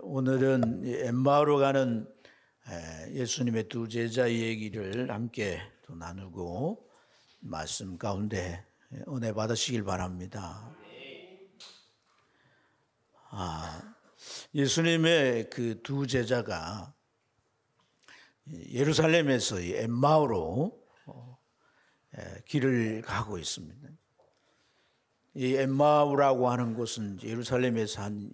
오늘은 엠마오로 가는 예수님의 두 제자 얘기를 함께 또 나누고 말씀 가운데 은혜 받으시길 바랍니다. 예수님의 그 두 제자가 예루살렘에서 엠마오로 길을 가고 있습니다. 이 엠마오라고 하는 곳은 예루살렘에서 한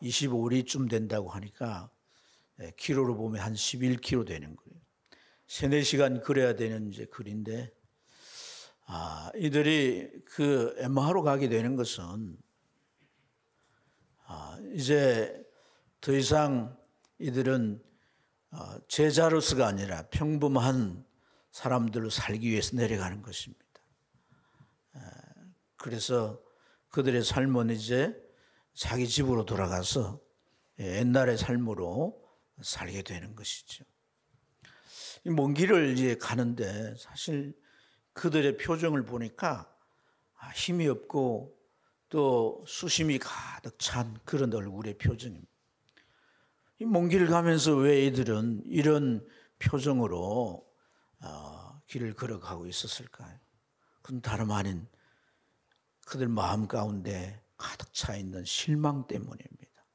25리쯤 된다고 하니까 키로로 보면 한 11km 되는 거예요. 3-4시간 걸어야 되는 이제 거리인데 이들이 그 엠마오로 가게 되는 것은 이제 더 이상 이들은 제자로서가 아니라 평범한 사람들로 살기 위해서 내려가는 것입니다. 그래서 그들의 삶은 이제 자기 집으로 돌아가서 옛날의 삶으로 살게 되는 것이죠. 먼 길을 이제 가는데 사실 그들의 표정을 보니까 힘이 없고 또 수심이 가득 찬 그런 얼굴의 표정입니다. 이 먼 길을 가면서 왜 이들은 이런 표정으로 길을 걸어가고 있었을까요? 그건 다름 아닌 그들 마음 가운데 가득 차 있는 실망 때문입니다.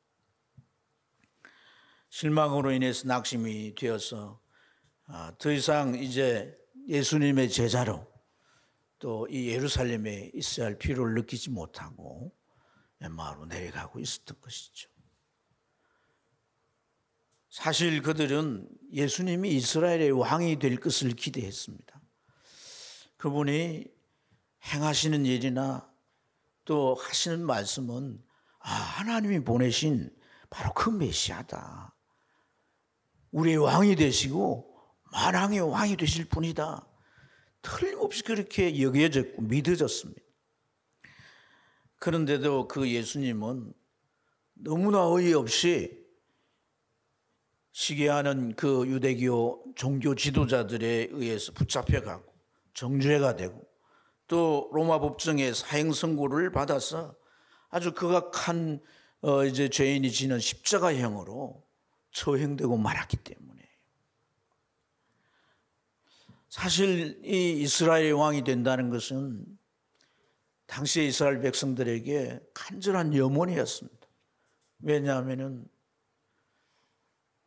실망으로 인해서 낙심이 되어서 더 이상 이제 예수님의 제자로 또 이 예루살렘에 있어야 할 필요를 느끼지 못하고 엠마오로 내려가고 있었던 것이죠. 사실 그들은 예수님이 이스라엘의 왕이 될 것을 기대했습니다. 그분이 행하시는 일이나 또 하시는 말씀은 하나님이 보내신 바로 그 메시아다. 우리의 왕이 되시고 만왕의 왕이 되실 분이다. 틀림없이 그렇게 여겨졌고 믿어졌습니다. 그런데도 그 예수님은 너무나 어이없이 시기하는 그 유대교 종교 지도자들에 의해서 붙잡혀가고 정죄가 되고 또 로마 법정에 사형 선고를 받아서 아주 극악한 이제 죄인이 지는 십자가형으로 처형되고 말았기 때문에 사실 이 이스라엘의 왕이 된다는 것은 당시의 이스라엘 백성들에게 간절한 염원이었습니다. 왜냐하면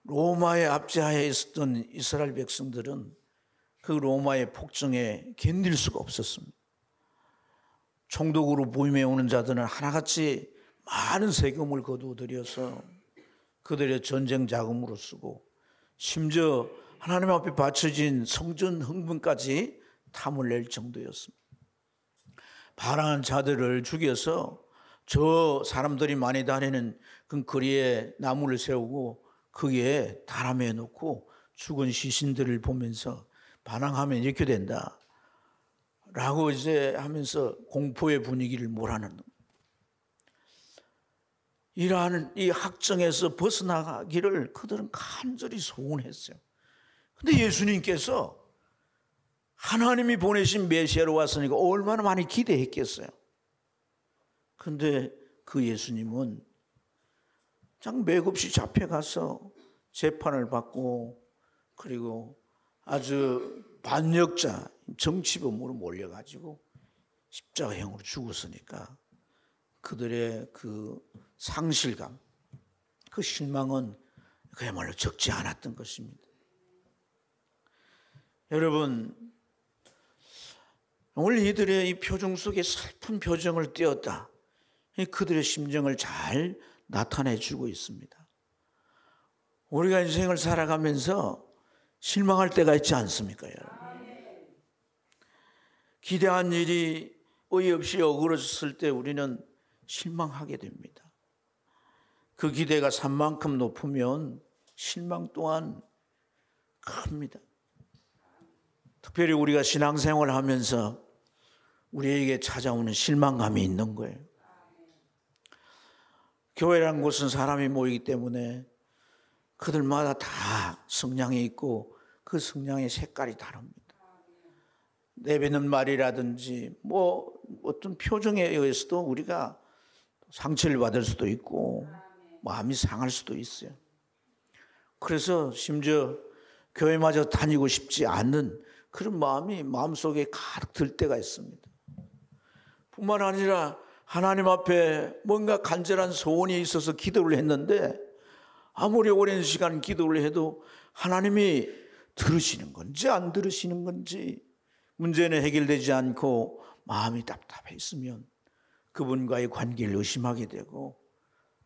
로마의 압제하에 있었던 이스라엘 백성들은 그 로마의 폭정에 견딜 수가 없었습니다. 총독으로 부임해 오는 자들은 하나같이 많은 세금을 거두어들여서 그들의 전쟁 자금으로 쓰고 심지어 하나님 앞에 바쳐진 성전 흥분까지 탐을 낼 정도였습니다. 반항한 자들을 죽여서 저 사람들이 많이 다니는 그 거리에 나무를 세우고 거기에 다람해 놓고 죽은 시신들을 보면서 반항하면 이렇게 된다 라고 이제 하면서 공포의 분위기를 몰아넣는 이러한 이 학정에서 벗어나기를 그들은 간절히 소원했어요. 그런데 예수님께서 하나님이 보내신 메시아로 왔으니까 얼마나 많이 기대했겠어요. 그런데 그 예수님은 장 맥없이 잡혀가서 재판을 받고 그리고 아주 반역자 정치범으로 몰려가지고 십자가형으로 죽었으니까 그들의 그 상실감, 그 실망은 그야말로 적지 않았던 것입니다. 여러분, 오늘 이들의 이 표정 속에 슬픈 표정을 띄었다. 그들의 심정을 잘 나타내주고 있습니다. 우리가 인생을 살아가면서 실망할 때가 있지 않습니까, 여러분? 기대한 일이 어이없이 어그러졌을 때 우리는 실망하게 됩니다. 그 기대가 산만큼 높으면 실망 또한 큽니다. 특별히 우리가 신앙생활을 하면서 우리에게 찾아오는 실망감이 있는 거예요. 교회라는 곳은 사람이 모이기 때문에 그들마다 다 성향이 있고 그 성향의 색깔이 다릅니다. 내뱉는 말이라든지 어떤 표정에 의해서도 우리가 상처를 받을 수도 있고 마음이 상할 수도 있어요. 그래서 심지어 교회마저 다니고 싶지 않는 그런 마음이 마음속에 가득 들 때가 있습니다. 뿐만 아니라 하나님 앞에 뭔가 간절한 소원이 있어서 기도를 했는데 아무리 오랜 시간 기도를 해도 하나님이 들으시는 건지 안 들으시는 건지 문제는 해결되지 않고 마음이 답답해 있으면 그분과의 관계를 의심하게 되고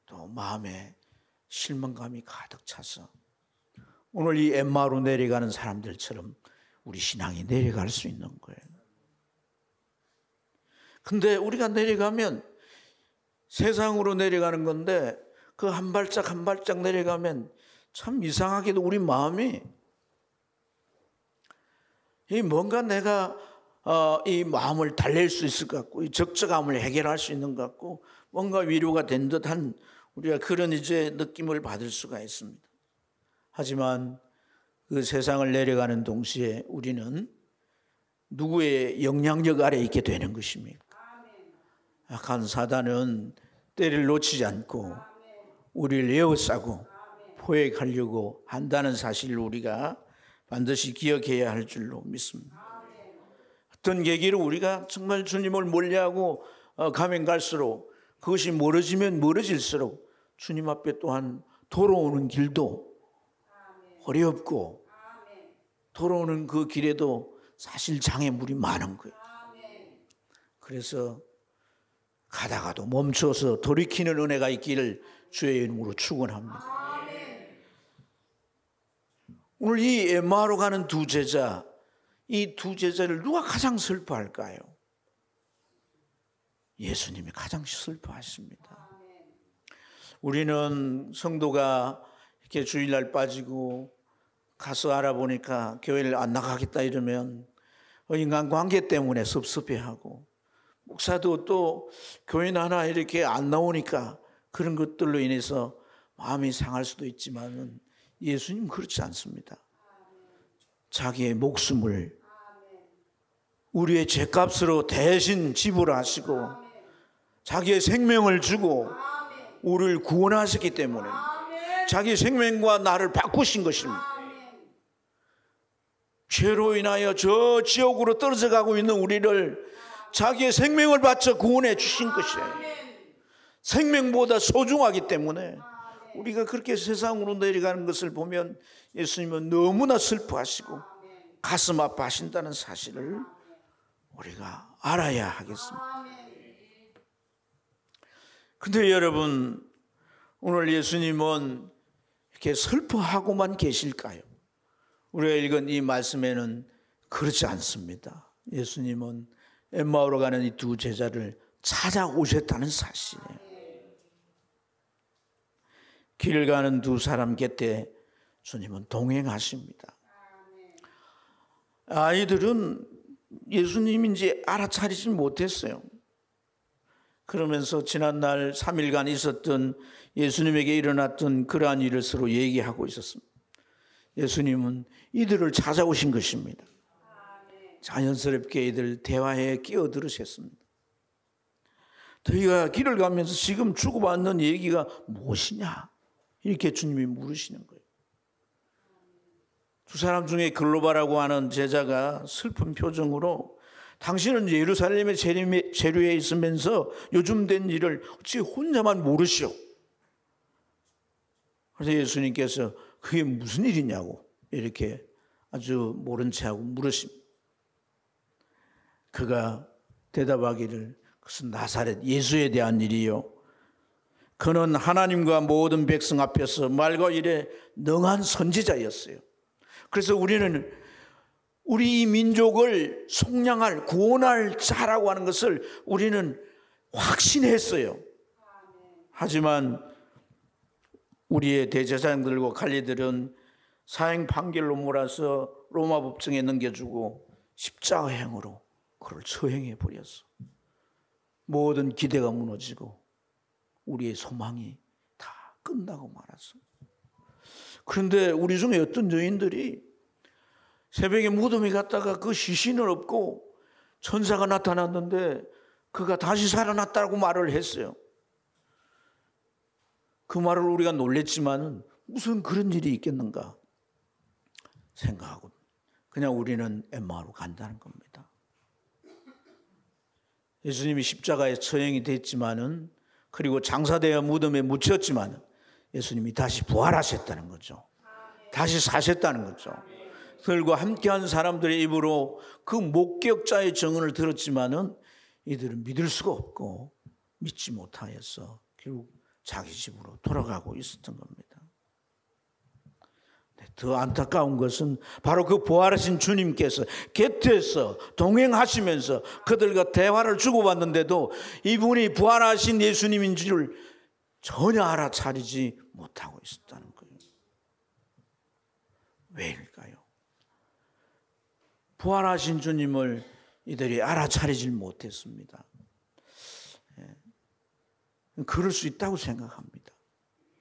또 마음에 실망감이 가득 차서 오늘 이 엠마오로 내려가는 사람들처럼 우리 신앙이 내려갈 수 있는 거예요. 근데 우리가 내려가면 세상으로 내려가는 건데 그 한 발짝 한 발짝 내려가면 참 이상하게도 우리 마음이 뭔가 내가 이 마음을 달랠 수 있을 것 같고 이 적적함을 해결할 수 있는 것 같고 뭔가 위로가 된 듯한 우리가 그런 이제 느낌을 받을 수가 있습니다. 하지만 그 세상을 내려가는 동시에 우리는 누구의 영향력 아래 있게 되는 것입니까? 악한 사단은 때를 놓치지 않고 우리를 에워싸고 포획하려고 한다는 사실을 우리가 반드시 기억해야 할 줄로 믿습니다. 어떤 계기로 우리가 정말 주님을 멀리하고 가면 갈수록 그것이 멀어지면 멀어질수록 주님 앞에 또한 돌아오는 길도 어렵고 돌아오는 그 길에도 사실 장애물이 많은 거예요. 그래서 가다가도 멈춰서 돌이키는 은혜가 있기를 주의 이름으로 축원합니다. 오늘 이 엠마오로 가는 두 제자, 이 두 제자를 누가 가장 슬퍼할까요? 예수님이 가장 슬퍼하십니다. 우리는 성도가 이렇게 주일날 빠지고 가서 알아보니까 교회를 안 나가겠다 이러면 인간관계 때문에 섭섭해하고 목사도 또 교인 하나 이렇게 안 나오니까 그런 것들로 인해서 마음이 상할 수도 있지만 예수님 그렇지 않습니다. 자기의 목숨을 우리의 죄값으로 대신 지불하시고 자기의 생명을 주고 우리를 구원하셨기 때문에 자기 생명과 나를 바꾸신 것입니다. 죄로 인하여 저 지옥으로 떨어져 가고 있는 우리를 자기의 생명을 바쳐 구원해 주신 것이에요. 생명보다 소중하기 때문에 우리가 그렇게 세상으로 내려가는 것을 보면 예수님은 너무나 슬퍼하시고 가슴 아파하신다는 사실을 우리가 알아야 하겠습니다. 근데 여러분, 오늘 예수님은 이렇게 슬퍼하고만 계실까요? 우리가 읽은 이 말씀에는 그렇지 않습니다. 예수님은 엠마오로 가는 이 두 제자를 찾아오셨다는 사실이에요. 길을 가는 두 사람 곁에 주님은 동행하십니다. 아이들은 예수님인지 알아차리지 못했어요. 그러면서 지난날 3일간 있었던 예수님에게 일어났던 그러한 일을 서로 얘기하고 있었습니다. 예수님은 이들을 찾아오신 것입니다. 자연스럽게 이들 대화에 끼어들으셨습니다. 저희가 길을 가면서 지금 주고받는 얘기가 무엇이냐? 이렇게 주님이 물으시는 거예요. 두 사람 중에 글로바라고 하는 제자가 슬픈 표정으로 당신은 예루살렘의 재료에 있으면서 요즘 된 일을 어찌 혼자만 모르시오? 그래서 예수님께서 그게 무슨 일이냐고 이렇게 아주 모른 체하고 물으십니다. 그가 대답하기를 그것은 나사렛 예수에 대한 일이요. 그는 하나님과 모든 백성 앞에서 말과 일에 능한 선지자였어요. 그래서 우리는 우리 이 민족을 속량할 구원할 자라고 하는 것을 우리는 확신했어요. 하지만 우리의 대제사장들과 관리들은 사형 판결로 몰아서 로마 법정에 넘겨주고 십자가형으로 그를 처형해 버렸어. 모든 기대가 무너지고 우리의 소망이 다 끝나고 말았어. 그런데 우리 중에 어떤 여인들이 새벽에 무덤에 갔다가 그 시신을 업고 천사가 나타났는데 그가 다시 살아났다고 말을 했어요. 그 말을 우리가 놀랬지만은 무슨 그런 일이 있겠는가 생각하고 그냥 우리는 엠마오로 간다는 겁니다. 예수님이 십자가에 처형이 됐지만은 그리고 장사되어 무덤에 묻혔지만은 예수님이 다시 부활하셨다는 거죠. 다시 사셨다는 거죠. 그들과 함께한 사람들의 입으로 그 목격자의 증언을 들었지만은 이들은 믿을 수가 없고 믿지 못하여서 결국 자기 집으로 돌아가고 있었던 겁니다. 더 안타까운 것은 바로 그 부활하신 주님께서 곁에서 동행하시면서 그들과 대화를 주고받는데도 이분이 부활하신 예수님인 줄 전혀 알아차리지 못하고 있었다는 거예요. 왜일까요? 부활하신 주님을 이들이 알아차리질 못했습니다. 그럴 수 있다고 생각합니다.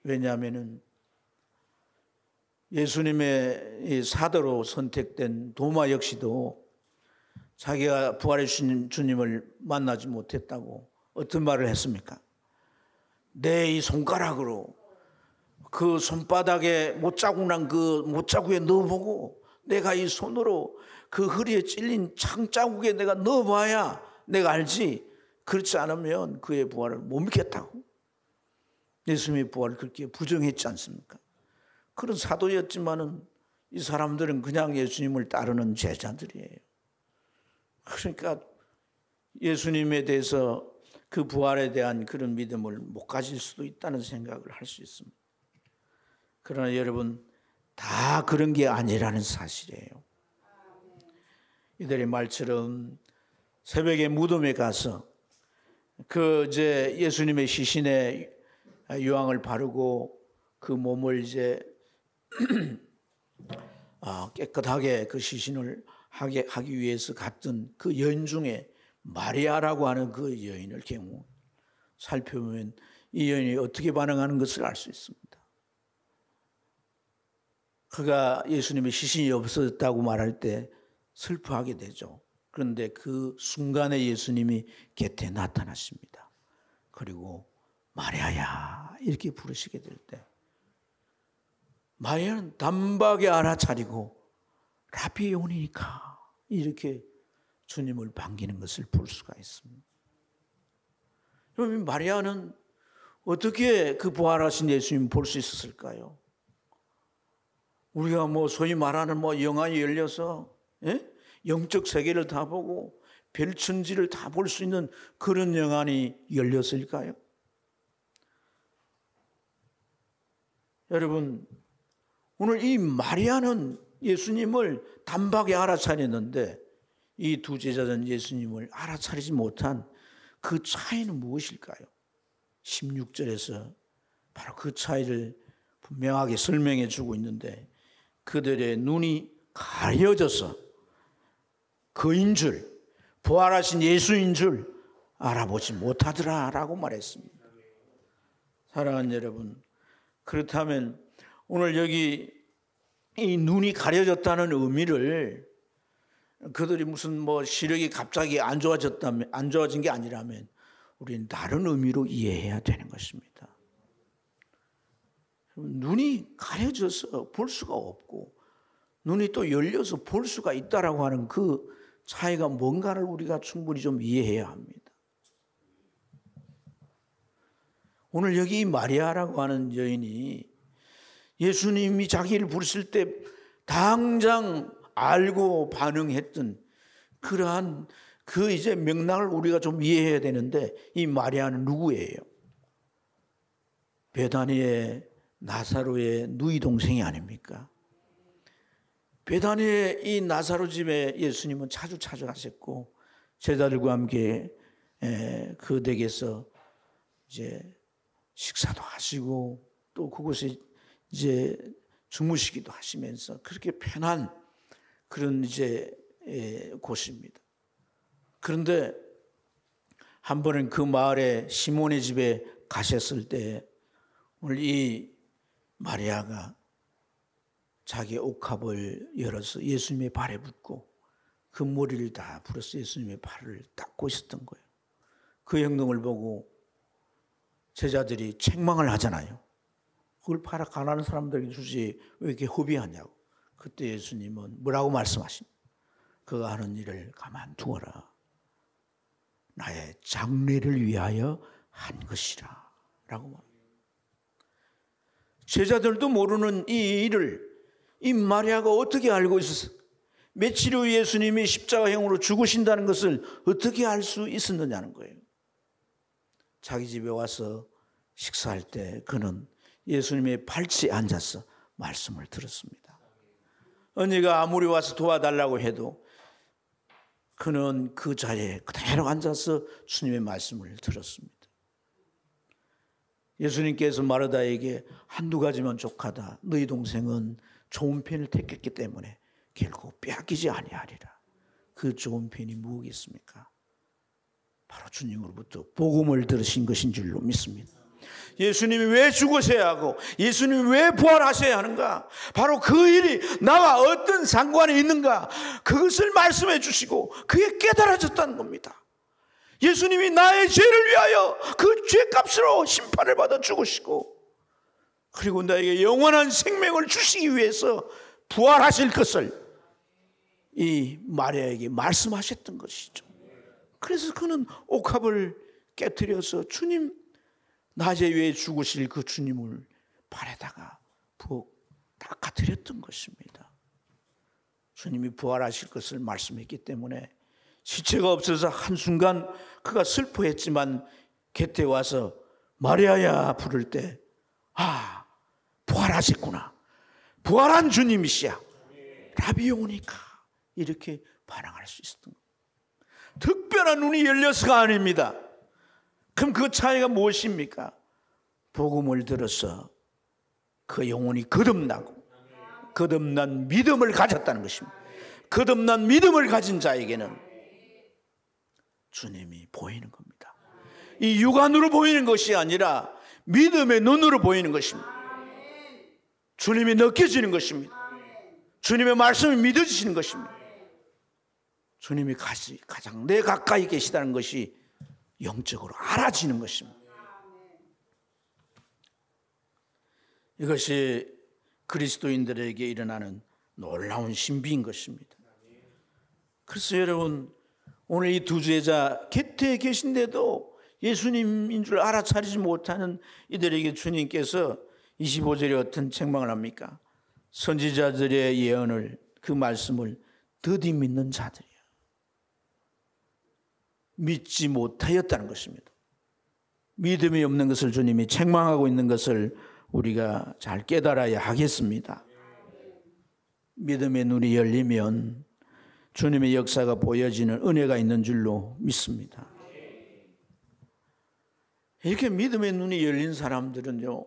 왜냐하면은 예수님의 사도로 선택된 도마 역시도 자기가 부활해 주신 주님을 만나지 못했다고 어떤 말을 했습니까? 내 이 손가락으로 그 손바닥에 못자국 난 그 못자국에 넣어보고 내가 이 손으로 그 허리에 찔린 창자국에 내가 넣어봐야 내가 알지. 그렇지 않으면 그의 부활을 못 믿겠다고. 예수님의 부활을 그렇게 부정했지 않습니까? 그런 사도였지만은 이 사람들은 그냥 예수님을 따르는 제자들이에요. 그러니까 예수님에 대해서 그 부활에 대한 그런 믿음을 못 가질 수도 있다는 생각을 할 수 있습니다. 그러나 여러분, 다 그런 게 아니라는 사실이에요. 이들의 말처럼 새벽에 무덤에 가서 그 이제 예수님의 시신에 유황을 바르고 그 몸을 이제 깨끗하게 그 시신을 하기 위해서 갔던 그 여인 중에 마리아라고 하는 그 여인을 경우 살펴보면 이 여인이 어떻게 반응하는 것을 알 수 있습니다. 그가 예수님의 시신이 없어졌다고 말할 때 슬퍼하게 되죠. 그런데 그 순간에 예수님이 곁에 나타나십니다. 그리고 마리아야 이렇게 부르시게 될 때 마리아는 단박에 알아차리고 라비오니까 이렇게 주님을 반기는 것을 볼 수가 있습니다. 그러면 마리아는 어떻게 그 부활하신 예수님을 볼 수 있었을까요? 우리가 소위 말하는 영안이 열려서 영적 세계를 다 보고 별천지를 다 볼 수 있는 그런 영안이 열렸을까요? 여러분, 오늘 이 마리아는 예수님을 단박에 알아차렸는데 이 두 제자는 예수님을 알아차리지 못한 그 차이는 무엇일까요? 16절에서 바로 그 차이를 분명하게 설명해 주고 있는데 그들의 눈이 가려져서 그인 줄, 부활하신 예수인 줄 알아보지 못하더라라고 말했습니다. 사랑하는 여러분, 그렇다면 오늘 여기 이 눈이 가려졌다는 의미를 그들이 무슨 시력이 갑자기 안 좋아진 게 아니라면 우리는 다른 의미로 이해해야 되는 것입니다. 눈이 가려져서 볼 수가 없고 눈이 또 열려서 볼 수가 있다라고 하는 그 차이가 뭔가를 우리가 충분히 좀 이해해야 합니다. 오늘 여기 이 마리아라고 하는 여인이 예수님이 자기를 부르실 때 당장 알고 반응했던 그러한 그 이제 맥락을 우리가 좀 이해해야 되는데 이 마리아는 누구예요? 베다니의 나사로의 누이 동생이 아닙니까? 베다니의 이 나사로 집에 예수님은 자주 찾아가셨고 제자들과 함께 그 댁에서 이제 식사도 하시고 또 그곳에 이제 주무시기도 하시면서 그렇게 편한 그런 이제 곳입니다. 그런데 한 번은 그 마을에 시몬의 집에 가셨을 때 오늘 이 마리아가 자기 옷갑을 열어서 예수님의 발에 붓고 그 머리를 다 풀어서 예수님의 발을 닦고 있었던 거예요. 그 행동을 보고 제자들이 책망을 하잖아요. 그걸 팔아 가난한 사람들에게 주지 왜 이렇게 허비하냐고. 그때 예수님은 뭐라고 말씀하십니까? 그가 하는 일을 가만두어라. 나의 장래를 위하여 한 것이라 라고 말합니다. 제자들도 모르는 이 일을 이 마리아가 어떻게 알고 있었어요? 며칠 후 예수님이 십자가형으로 죽으신다는 것을 어떻게 알 수 있었느냐는 거예요. 자기 집에 와서 식사할 때 그는 예수님의 발치에 앉아서 말씀을 들었습니다. 언니가 아무리 와서 도와달라고 해도 그는 그 자리에 그대로 앉아서 주님의 말씀을 들었습니다. 예수님께서 마르다에게 한두 가지만 족하다. 너희 동생은 좋은 편을 택했기 때문에 결국 빼앗기지 아니하리라. 그 좋은 편이 무엇이겠습니까? 바로 주님으로부터 복음을 들으신 것인 줄로 믿습니다. 예수님이 왜 죽으셔야 하고 예수님이 왜 부활하셔야 하는가? 바로 그 일이 나와 어떤 상관이 있는가? 그것을 말씀해 주시고 그게 깨달아졌다는 겁니다. 예수님이 나의 죄를 위하여 그 죄값으로 심판을 받아 죽으시고 그리고 나에게 영원한 생명을 주시기 위해서 부활하실 것을 이 마리아에게 말씀하셨던 것이죠. 그래서 그는 옥합을 깨뜨려서 주님, 낮에 위해 죽으실 그 주님을 발에다가 부엌 닦아드렸던 것입니다. 주님이 부활하실 것을 말씀했기 때문에 시체가 없어서 한순간 그가 슬퍼했지만 곁에 와서 마리아야 부를 때 부활하셨구나. 부활한 주님이시야. 라비 오니까 이렇게 반응할 수 있었던 겁니다. 특별한 눈이 열려서가 아닙니다. 그럼 그 차이가 무엇입니까? 복음을 들어서 그 영혼이 거듭나고 거듭난 믿음을 가졌다는 것입니다. 거듭난 믿음을 가진 자에게는 주님이 보이는 겁니다. 이 육안으로 보이는 것이 아니라 믿음의 눈으로 보이는 것입니다. 주님이 느껴지는 것입니다. 주님의 말씀이 믿어지시는 것입니다. 주님이 가장 내 가까이 계시다는 것이 영적으로 알아지는 것입니다. 이것이 그리스도인들에게 일어나는 놀라운 신비인 것입니다. 그래서 여러분 오늘 이 두 제자 곁에 계신데도 예수님인 줄 알아차리지 못하는 이들에게 주님께서 25절에 어떤 책망을 합니까? 선지자들의 예언을 그 말씀을 더디 믿는 자들이야. 믿지 못하였다는 것입니다. 믿음이 없는 것을 주님이 책망하고 있는 것을 우리가 잘 깨달아야 하겠습니다. 믿음의 눈이 열리면 주님의 역사가 보여지는 은혜가 있는 줄로 믿습니다. 이렇게 믿음의 눈이 열린 사람들은요,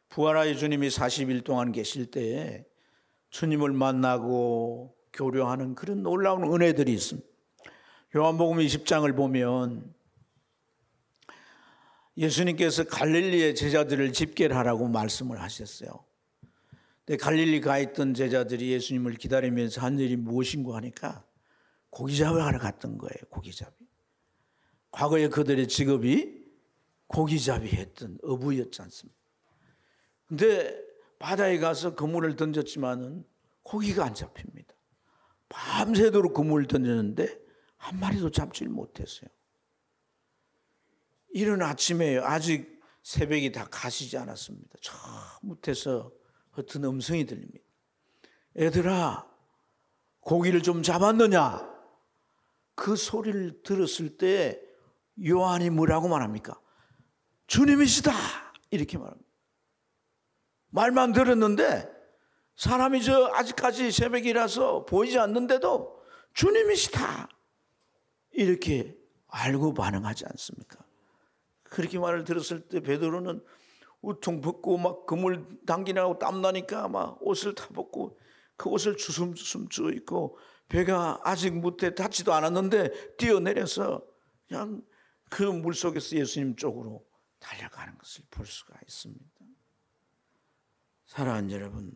부활하여 주님이 40일 동안 계실 때에 주님을 만나고 교류하는 그런 놀라운 은혜들이 있습니다. 요한복음 20장을 보면 예수님께서 갈릴리의 제자들을 집결하라고 말씀을 하셨어요. 근데 갈릴리 가 있던 제자들이 예수님을 기다리면서 한 일이 무엇인고 하니까 고기잡이 하러 갔던 거예요. 고기잡이. 과거에 그들의 직업이 고기잡이 했던 어부였지 않습니까? 근데 바다에 가서 그물을 던졌지만은 고기가 안 잡힙니다. 밤새도록 그물을 던졌는데 한 마리도 잡질 못했어요. 이른 아침에 아직 새벽이 다 가시지 않았습니다. 저 밑에서 어떤 음성이 들립니다. 애들아, 고기를 좀 잡았느냐? 그 소리를 들었을 때 요한이 뭐라고 말합니까? 주님이시다! 이렇게 말합니다. 말만 들었는데 사람이 아직까지 새벽이라서 보이지 않는데도 주님이시다! 이렇게 알고 반응하지 않습니까? 그렇게 말을 들었을 때 베드로는 우통 벗고 막 그물 당기느라고 땀나니까 막 옷을 다 벗고 그 옷을 주섬주섬 쪄 입고 배가 아직 못해 닿지도 않았는데 뛰어내려서 그냥 그 물속에서 예수님 쪽으로 달려가는 것을 볼 수가 있습니다. 사랑하는 여러분,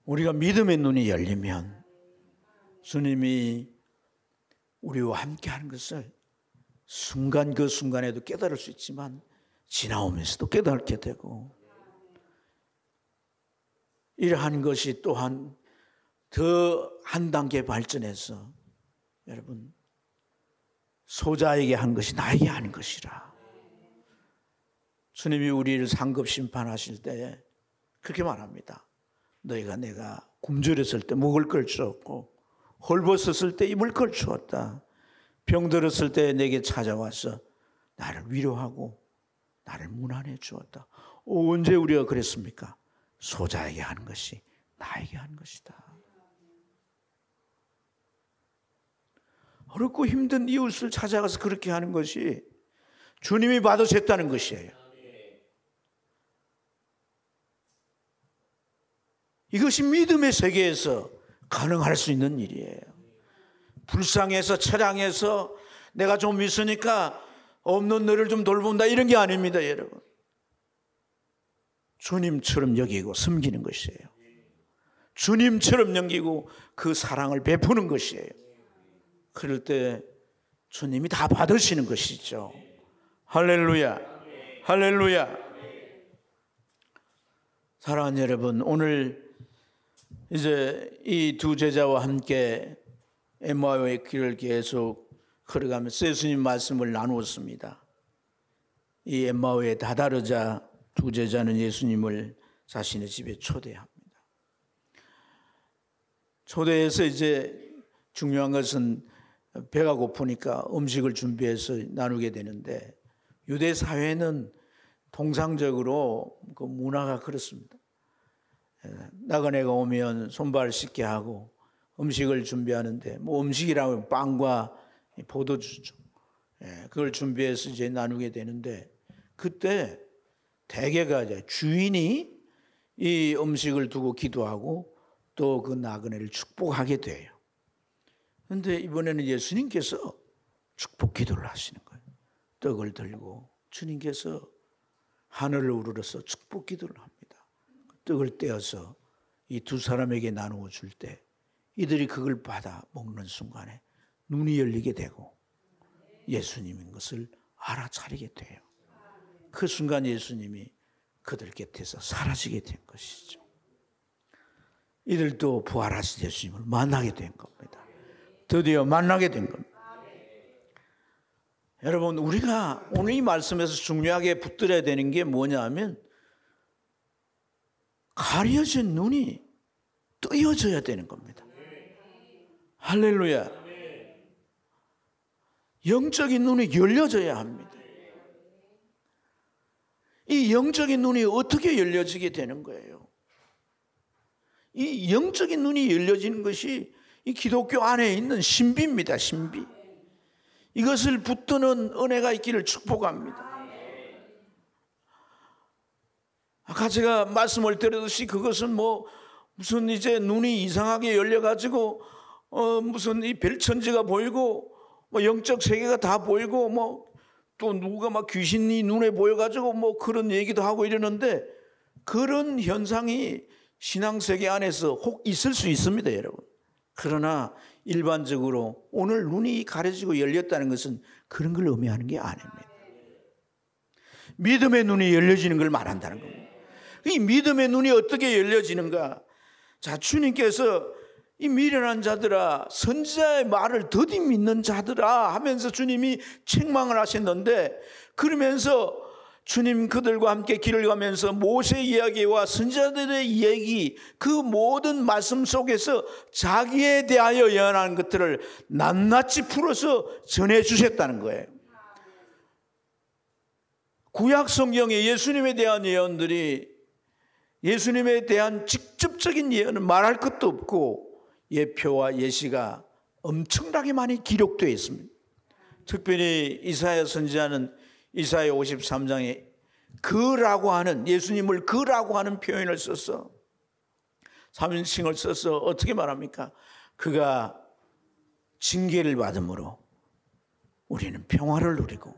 우리가 믿음의 눈이 열리면 주님이 우리와 함께하는 것을 순간 그 순간에도 깨달을 수 있지만 지나오면서도 깨닫게 되고, 이러한 것이 또한 더 한 단계 발전해서 여러분, 소자에게 한 것이 나에게 하는 것이라. 주님이 우리를 상급 심판하실 때 그렇게 말합니다. 너희가 내가 굶주렸을 때 먹을 걸 주었고, 헐벗었을 때 입을 걸 주었다. 병들었을 때 내게 찾아와서 나를 위로하고 나를 문안해 주었다. 언제 우리가 그랬습니까? 소자에게 하는 것이 나에게 하는 것이다. 어렵고 힘든 이웃을 찾아가서 그렇게 하는 것이 주님이 받으셨다는 것이에요. 이것이 믿음의 세계에서 가능할 수 있는 일이에요. 불쌍해서 처량해서 내가 좀 있으니까 없는 너를 좀 돌본다, 이런 게 아닙니다, 여러분. 주님처럼 여기고 섬기는 것이에요. 주님처럼 여기고 그 사랑을 베푸는 것이에요. 그럴 때 주님이 다 받으시는 것이죠. 할렐루야, 할렐루야. 사랑하는 여러분, 오늘 이제 이 두 제자와 함께 엠마오의 길을 계속 걸어가면서 예수님 말씀을 나누었습니다. 이 엠마오에 다다르자 두 제자는 예수님을 자신의 집에 초대합니다. 초대해서 이제 중요한 것은 배가 고프니까 음식을 준비해서 나누게 되는데, 유대 사회는 통상적으로 그 문화가 그렇습니다. 나그네가 오면 손발 씻게 하고 음식을 준비하는데, 뭐 음식이라면 빵과 포도주죠. 그걸 준비해서 이제 나누게 되는데, 그때 대개가 이제 주인이 이 음식을 두고 기도하고 또 그 나그네를 축복하게 돼요. 그런데 이번에는 예수님께서 축복 기도를 하시는 거예요. 떡을 들고 주님께서 하늘을 우러러서 축복 기도를 합니다. 떡을 떼어서 이 두 사람에게 나누어 줄 때 이들이 그걸 받아 먹는 순간에 눈이 열리게 되고 예수님인 것을 알아차리게 돼요. 그 순간 예수님이 그들 곁에서 사라지게 된 것이죠. 이들도 부활하신 예수님을 만나게 된 겁니다. 드디어 만나게 된 겁니다. 여러분, 우리가 오늘 이 말씀에서 중요하게 붙들어야 되는 게 뭐냐 하면, 가려진 눈이 뜨여져야 되는 겁니다. 할렐루야. 영적인 눈이 열려져야 합니다. 이 영적인 눈이 어떻게 열려지게 되는 거예요? 이 영적인 눈이 열려지는 것이 이 기독교 안에 있는 신비입니다. 신비. 이것을 붙드는 은혜가 있기를 축복합니다. 아까 제가 말씀을 드렸듯이 그것은 뭐 무슨 이제 눈이 이상하게 열려가지고 무슨 이 별천지가 보이고 뭐 영적 세계가 다 보이고 뭐 또 누가 막 귀신이 눈에 보여가지고 뭐 그런 얘기도 하고 이러는데, 그런 현상이 신앙세계 안에서 혹 있을 수 있습니다, 여러분. 그러나 일반적으로 오늘 눈이 가려지고 열렸다는 것은 그런 걸 의미하는 게 아닙니다. 믿음의 눈이 열려지는 걸 말한다는 겁니다. 이 믿음의 눈이 어떻게 열려지는가? 자, 주님께서 이 미련한 자들아, 선지자의 말을 더디 믿는 자들아 하면서 주님이 책망을 하셨는데, 그러면서 주님 그들과 함께 길을 가면서 모세 이야기와 선지자들의 이야기, 그 모든 말씀 속에서 자기에 대하여 예언하는 것들을 낱낱이 풀어서 전해 주셨다는 거예요. 구약 성경에 예수님에 대한 예언들이, 예수님에 대한 직접적인 예언은 말할 것도 없고 예표와 예시가 엄청나게 많이 기록되어 있습니다. 특별히 이사야 선지자는 이사야 53장에 그라고 하는, 예수님을 그라고 하는 표현을 써서 3인칭을 써서 어떻게 말합니까? 그가 징계를 받음으로 우리는 평화를 누리고,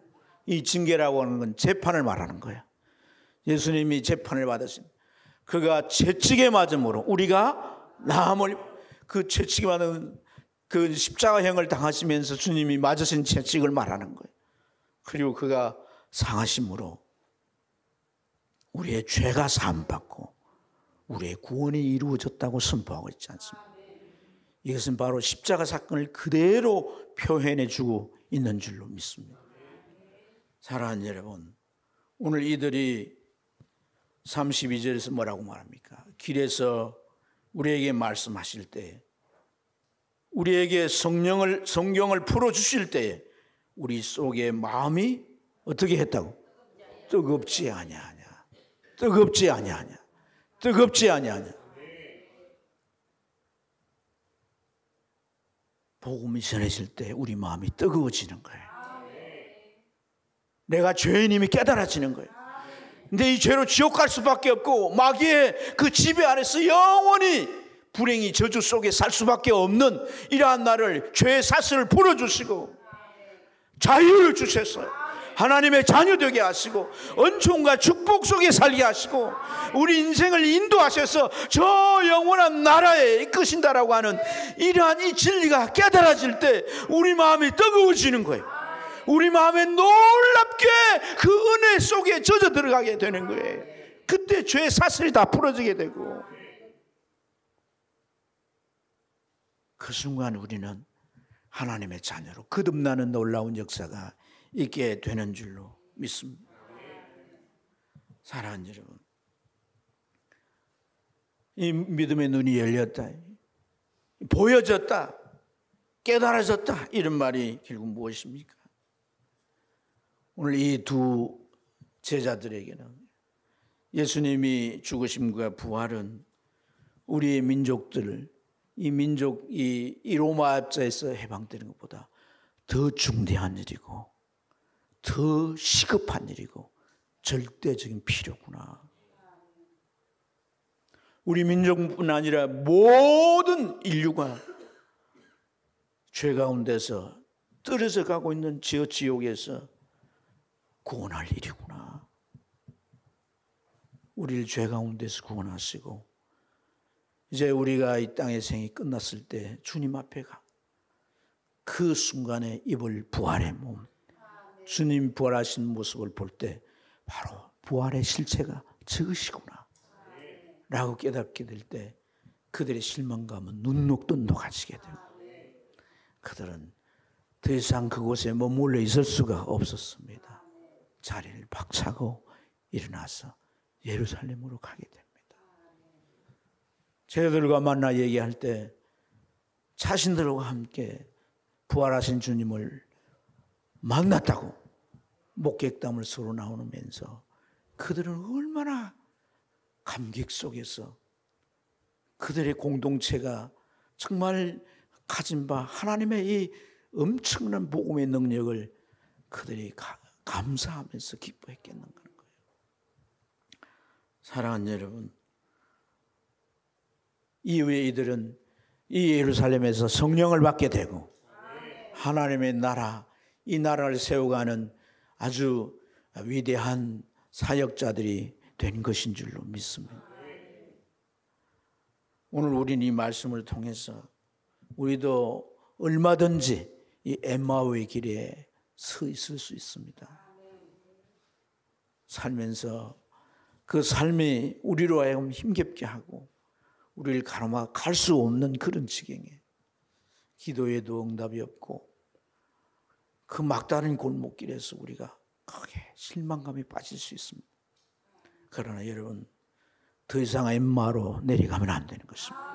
이 징계라고 하는 건 재판을 말하는 거야. 예수님이 재판을 받으신, 그가 채찍에 맞음으로 우리가 나음을, 그 채찍에 맞은 그 십자가형을 당하시면서 주님이 맞으신 채찍을 말하는 거예요. 그리고 그가 상하심으로 우리의 죄가 사함받고 우리의 구원이 이루어졌다고 선포하고 있지 않습니까? 이것은 바로 십자가 사건을 그대로 표현해 주고 있는 줄로 믿습니다. 사랑하는 여러분, 오늘 이들이 32절에서 뭐라고 말합니까? 길에서 우리에게 말씀하실 때, 우리에게 성경을 풀어주실 때 우리 속에 마음이 어떻게 했다고? 뜨겁지 아니하냐. 뜨겁지 아니하냐. 뜨겁지 아니하냐. 복음이 전해질 때 우리 마음이 뜨거워지는 거예요. 내가 죄인임이 깨달아지는 거예요. 근데 이 죄로 지옥 갈 수밖에 없고 마귀의 그 지배 안에서 영원히 불행이 저주 속에 살 수밖에 없는 이러한 나를 죄의 사슬을 풀어주시고 자유를 주셔서 하나님의 자녀 되게 하시고 은총과 축복 속에 살게 하시고 우리 인생을 인도하셔서 저 영원한 나라에 이끄신다라고 하는 이러한 이 진리가 깨달아질 때 우리 마음이 뜨거워지는 거예요. 우리 마음에 놀랍게 그 은혜 속에 젖어 들어가게 되는 거예요. 그때 죄의 사슬이 다 풀어지게 되고 그 순간 우리는 하나님의 자녀로 거듭나는 놀라운 역사가 있게 되는 줄로 믿습니다. 사랑하는 여러분, 이 믿음의 눈이 열렸다, 보여졌다, 깨달아졌다, 이런 말이 결국 무엇입니까? 오늘 이 두 제자들에게는 예수님이 죽으심과 부활은 우리의 민족들을 이 민족이 이 로마 압제에서 해방되는 것보다 더 중대한 일이고 더 시급한 일이고 절대적인 필요구나. 우리 민족뿐 아니라 모든 인류가 죄 가운데서 떨어져 가고 있는 저 지옥에서 구원할 일이구나. 우리를 죄 가운데서 구원하시고 이제 우리가 이 땅의 생이 끝났을 때 주님 앞에 가 그 순간에 입을 부활의 몸, 주님 부활하신 모습을 볼 때 바로 부활의 실체가 저것이구나 라고 깨닫게 될 때 그들의 실망감은 눈 녹듯 녹아지게 되고 그들은 더 이상 그곳에 머물러 있을 수가 없었습니다. 자리를 박차고 일어나서 예루살렘으로 가게 됩니다. 제자들과 만나 얘기할 때 자신들과 함께 부활하신 주님을 만났다고 목격담을 서로 나누면서 그들은 얼마나 감격 속에서 그들의 공동체가 정말 가진 바 하나님의 이 엄청난 복음의 능력을 그들이 감사하면서 기뻐했겠는가 하는 거예요. 사랑하는 여러분, 이후에 이들은 이 예루살렘에서 성령을 받게 되고 하나님의 나라, 이 나라를 세워가는 아주 위대한 사역자들이 된 것인 줄로 믿습니다. 오늘 우리는 이 말씀을 통해서 우리도 얼마든지 이 엠마오의 길에 서 있을 수 있습니다. 살면서 그 삶이 우리로 하여금 힘겹게 하고 우리를 가로막아 갈 수 없는 그런 지경에 기도에도 응답이 없고 그 막다른 골목길에서 우리가 크게 실망감에 빠질 수 있습니다. 그러나 여러분, 더 이상 엠마로 내려가면 안 되는 것입니다.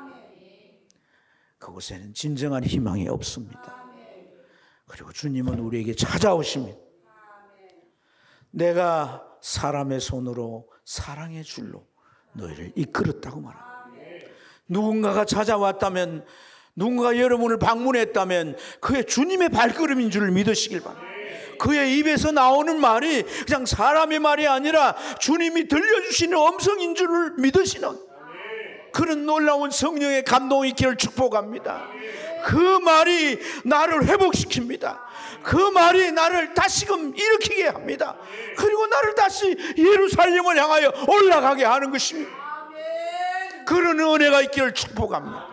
그곳에는 진정한 희망이 없습니다. 그리고 주님은 우리에게 찾아오십니다. 내가 사람의 손으로 사랑의 줄로 너희를 이끌었다고 말합니다. 누군가가 찾아왔다면, 누군가 여러분을 방문했다면 그의 주님의 발걸음인 줄 믿으시길 바랍니다. 그의 입에서 나오는 말이 그냥 사람의 말이 아니라 주님이 들려주시는 음성인 줄 믿으시는 그런 놀라운 성령의 감동이 있기를 축복합니다. 그 말이 나를 회복시킵니다. 그 말이 나를 다시금 일으키게 합니다. 그리고 나를 다시 예루살렘을 향하여 올라가게 하는 것입니다. 그런 은혜가 있기를 축복합니다.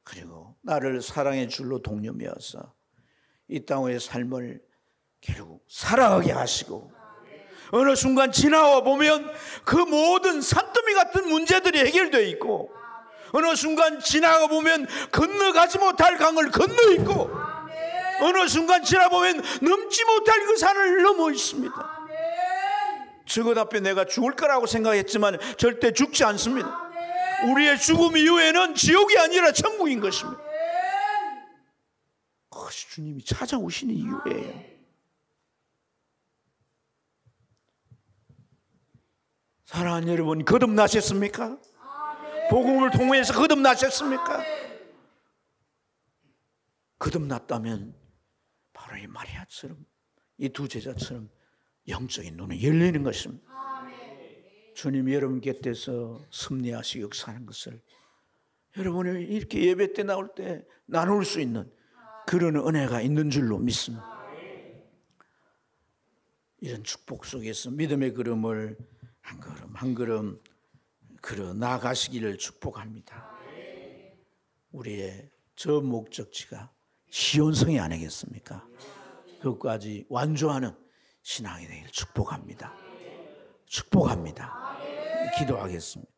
그리고 나를 사랑의 줄로 동념이어서 이 땅의 삶을 결국 살아가게 하시고 어느 순간 지나와 보면 그 모든 산더미 같은 문제들이 해결되어 있고, 어느 순간 지나가 보면 건너가지 못할 강을 건너 있고, 어느 순간 지나보면 넘지 못할 그 산을 넘어 있습니다. 저것 앞에 내가 죽을 거라고 생각했지만 절대 죽지 않습니다. 우리의 죽음 이후에는 지옥이 아니라 천국인 것입니다. 그것이 주님이 찾아오시는 이유예요. 사랑하는 여러분, 거듭나셨습니까? 복음을 통해서 거듭나셨습니까? 거듭났다면 바로 이 마리아처럼, 이 두 제자처럼 영적인 눈이 열리는 것입니다. 주님이 여러분 곁에서 섭리하시고 역사하는 것을 여러분이 이렇게 예배 때 나올 때 나눌 수 있는 그런 은혜가 있는 줄로 믿습니다. 이런 축복 속에서 믿음의 걸음을 한 걸음 한 걸음 걸어 나가시기를 축복합니다. 우리의 저 목적지가 시온성이 아니겠습니까? 그것까지 완주하는 신앙이 되기를 축복합니다. 축복합니다. 기도하겠습니다.